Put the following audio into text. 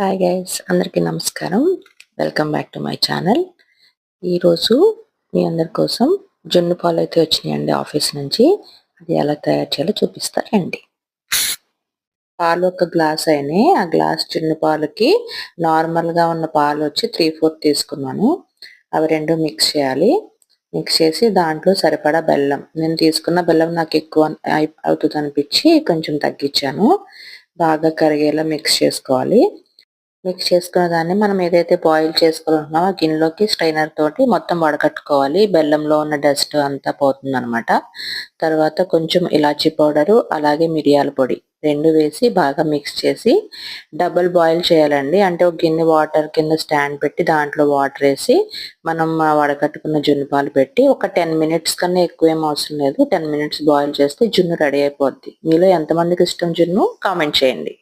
Hi guys, అందరికీ నమస్కారం. Welcome back to my channel. ఈరోజు మీ అందరి కోసం జున్ను పాలు అయితే వచ్చినాయండి ఆఫీస్ నుంచి. అది ఎలా తయారు చేయాలో చూపిస్తారండి. పాలు ఒక గ్లాస్ అయినాయి. ఆ గ్లాస్ జున్ను పాలకి నార్మల్గా ఉన్న పాలు వచ్చి 3/4 తీసుకున్నాను. అవి రెండు మిక్స్ చేయాలి. మిక్స్ చేసి దాంట్లో సరిపడా బెల్లం, నేను తీసుకున్న బెల్లం నాకు ఎక్కువ అవుతుంది అనిపించి కొంచెం తగ్గించాను. బాగా కరిగేలా మిక్స్ చేసుకోవాలి. మిక్స్ చేసుకున్న దాన్ని మనం ఏదైతే బాయిల్ చేసుకుంటున్నామో ఆ గిన్నెలోకి స్ట్రైనర్ తోటి మొత్తం వడకట్టుకోవాలి. బెల్లంలో ఉన్న డస్ట్ అంతా పోతుందనమాట. తర్వాత కొంచెం ఇలాచీ పౌడరు, అలాగే మిరియాల పొడి రెండు వేసి బాగా మిక్స్ చేసి డబుల్ బాయిల్ చేయాలండి. అంటే ఒక గిన్నె వాటర్ కింద స్టాండ్ పెట్టి దాంట్లో వాటర్ వేసి మనం వడకట్టుకున్న జున్ను పాలు పెట్టి ఒక 10 మినిట్స్ కన్నా ఎక్కువేం అవసరం లేదు. 10 మినిట్స్ బాయిల్ చేస్తే జున్ను రెడీ అయిపోద్ది. మీలో ఎంతమందికి ఇష్టం జున్ను కామెంట్ చేయండి.